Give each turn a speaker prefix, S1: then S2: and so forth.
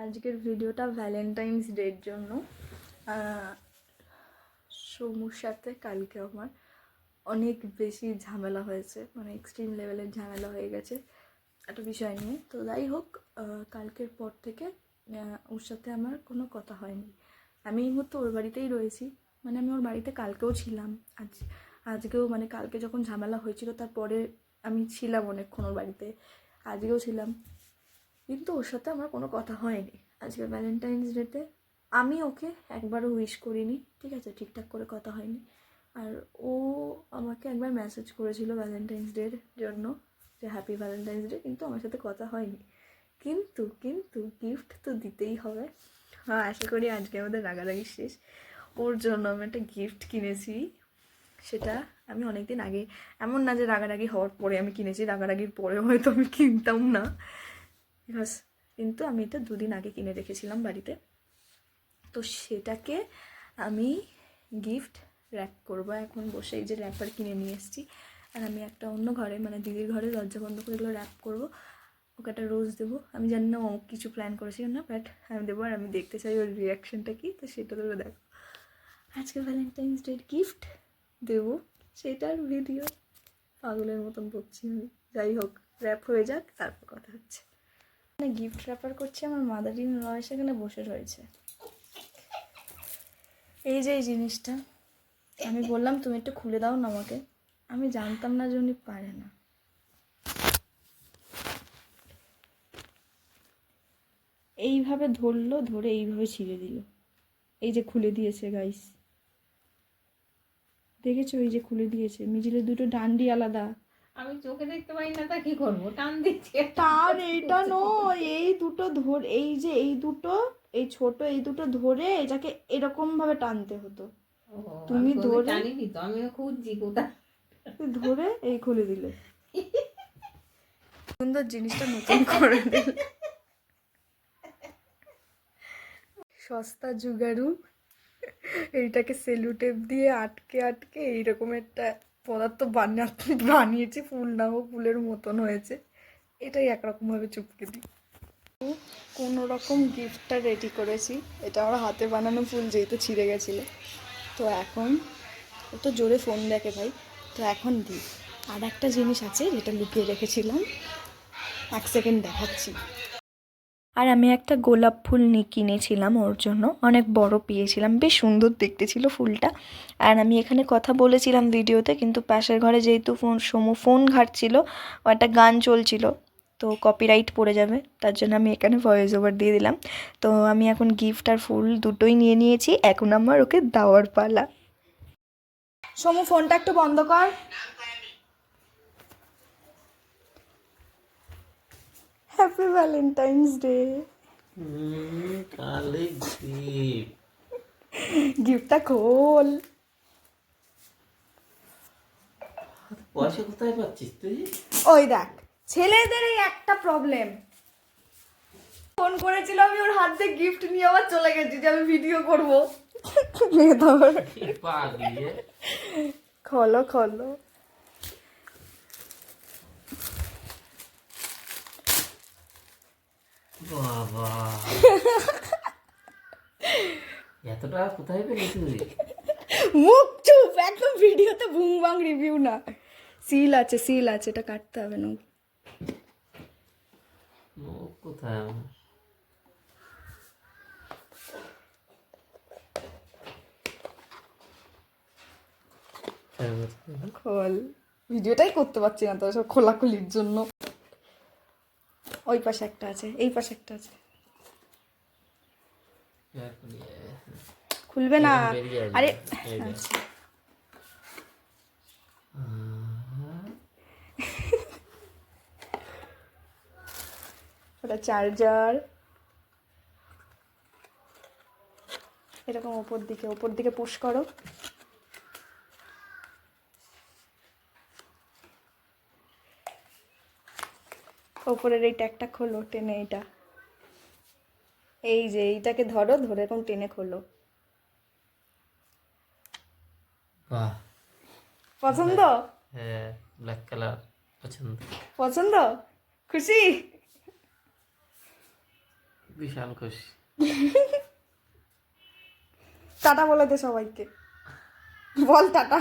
S1: আজকের ভিডিওটা ভ্যালেন্টাইন্স ডের জন্য। সমুর সাথে কালকে আমার অনেক বেশি ঝামেলা হয়েছে, মানে এক্সট্রিম লেভেলের ঝামেলা হয়ে গেছে একটা বিষয় নিয়ে। তো যাই হোক, কালকের পর থেকে ওর সাথে আমার কোনো কথা হয়নি। আমি এই মুহূর্তে ওর বাড়িতেই রয়েছি, মানে আমি ওর বাড়িতে কালকেও ছিলাম, আজকেও, মানে কালকে যখন ঝামেলা হয়েছিল তারপরে আমি ছিলাম অনেকক্ষণ ওর বাড়িতে, আজকেও ছিলাম, কিন্তু ওর সাথে আমার কোনো কথা হয়নি। আজকে ভ্যালেন্টাইন্স ডেতে আমি ওকে একবারও উইশ করিনি, ঠিক আছে, ঠিকঠাক করে কথা হয়নি। আর ও আমাকে একবার মেসেজ করেছিল ভ্যালেন্টাইন্স ডের জন্য যে হ্যাপি ভ্যালেন্টাইন্স ডে, কিন্তু আমার সাথে কথা হয়নি। কিন্তু কিন্তু গিফট তো দিতেই হবে। হ্যাঁ, আশা করি আজকে আমাদের রাগারাগি শেষ। ওর জন্য আমি একটা গিফট কিনেছি, সেটা আমি অনেকদিন আগে, এমন না যে রাগারাগি হওয়ার পরে আমি কিনেছি, রাগারাগির পরে হয়তো আমি কিনতাম না, বিকজ কিন্তু আমি এটা 2 দিন আগে কিনে রেখেছিলাম বাড়িতে। তো সেটাকে আমি গিফট র্যাপ করবো এখন বসে, এই যে র্যাপার কিনে নিয়ে এসেছি। আর আমি একটা অন্য ঘরে, মানে দিদির ঘরে দরজা বন্ধ করে এগুলো র্যাপ করবো, ওকে একটা রোজ দেবো। আমি জানি না ও কিছু প্ল্যান করেছি না, বাট আমি দেবো, আর আমি দেখতে চাই ওর রিয়াকশানটা কি, তো সেটা তোরা দেখো। আজকে ভ্যালেন্টাইন্স ডের গিফট দেবো, সেটার ভিডিও পাগলের মতন বকছি আমি। যাই হোক, র্যাপ হয়ে যাক, তারপর কথা হচ্ছে। গিফট র্যাপার করছি, আমার মাদার ইন ল সেখানে বসে রয়েছে। এই যে এই জিনিসটা আমি বললাম তুমি একটু খুলে দাও না আমাকে, আমি জানতাম না যে উনি পারে না। এইভাবে ধরলো, ধরে এইভাবে ছিঁড়ে দিল। এই যে খুলে দিয়েছে গাইস, দেখেছো? এই যে খুলে দিয়েছে, মিজিলের দুটো ডান্ডি আলাদা।
S2: আমি চোখে দেখতে পাই না, তা কি করবো? টান দিচ্ছে।
S1: টান এইটা নয়, এই দুটো ধর, এই যে এই দুটো, এই ছোট এই দুটো ধরে এটাকে এরকম ভাবে টানতে হতো। তুমি ধরে
S2: টানিনি তো, আমিও খুঁজছি কোথায়
S1: ধরে এই খুলে দিলে। সুন্দর জিনিসটা নতুন করে দিল, সস্তা জুগাড়ু। এইটাকে সেলুটেপ দিয়ে আটকে আটকে এইরকম একটা পদার্থ বানিয়েছি, ফুল না হোক ফুলের মতন হয়েছে, এটাই একরকমভাবে চুপকে দিই। কোনো রকম গিফটটা রেডি করেছি, এটা আমার হাতে বানানো ফুল, যেহেতু ছিঁড়ে গেছিলো। তো এখন ও তো জোরে ফোন দেখে ভাই, তো এখন দিই। আর একটা জিনিস আছে যেটা লুকিয়ে রেখেছিলাম, 1 সেকেন্ড দেখাচ্ছি। আর আমি একটা গোলাপ ফুল কিনেছিলাম ওর জন্য, অনেক বড় পেয়েছিলাম, বেশ সুন্দর দেখতে ছিল ফুলটা। আর আমি এখানে কথা বলেছিলাম ভিডিওতে, কিন্তু পাশের ঘরে যেহেতু ফোন ঘাঁটছিল, ও একটা গান চলছিল, তো কপিরাইট পড়ে যাবে, তার জন্য আমি এখানে ভয়েস ওভার দিয়ে দিলাম। তো আমি এখন গিফট আর ফুল দুটোই নিয়ে নিয়েছি, এখন আমার ওকে দেওয়ার পালা। সমু, ফোনটা একটু বন্ধ কর। Happy Valentine's day.
S3: কালে
S1: গিফটটা খোল।
S3: পয়সা কোথায় পাচ্ছিস তুই?
S1: ওই দেখ, ছেলেদের এই একটা প্রবলেম। ফোন করেছিল, আমি ওর হাত দিয়ে গিফট নিয়ে আবার চলে গেছি যে আমি ভিডিও করবো। খলো খলো।
S3: বাবা, এত টাকা কোথায় পেলি তুই?
S1: মুখ চুপ একদম, ভিডিওতে বুং বাং রিভিউ না। সিল আছে, সিল আছে, এটা কাটতে হবে না।
S3: মুখ কোথায় আমার?
S1: খোল, ভিডিওটাই করতে পারছি না তো সব খোলাখুলির জন্য। ওই পাশে একটা আছে, এই পাশে একটা আছে, খুলবে না। আরে আচ্ছা, ওটা চার্জার, এরকম ওপর দিকে পুশ করো। ওপরের এই ট্যাগটা খোলো টেনে, এইটা, এই যে এইটাকে ধরো, ধরে এরকম টেনে খোলো।
S3: বাহ,
S1: পছন্দ?
S3: হ্যাঁ, ব্ল্যাক কালার পছন্দ।
S1: পছন্দ? খুশি?
S3: বিশাল খুশি।
S1: টাটা বলে দে সবাইকে, বল টাটা।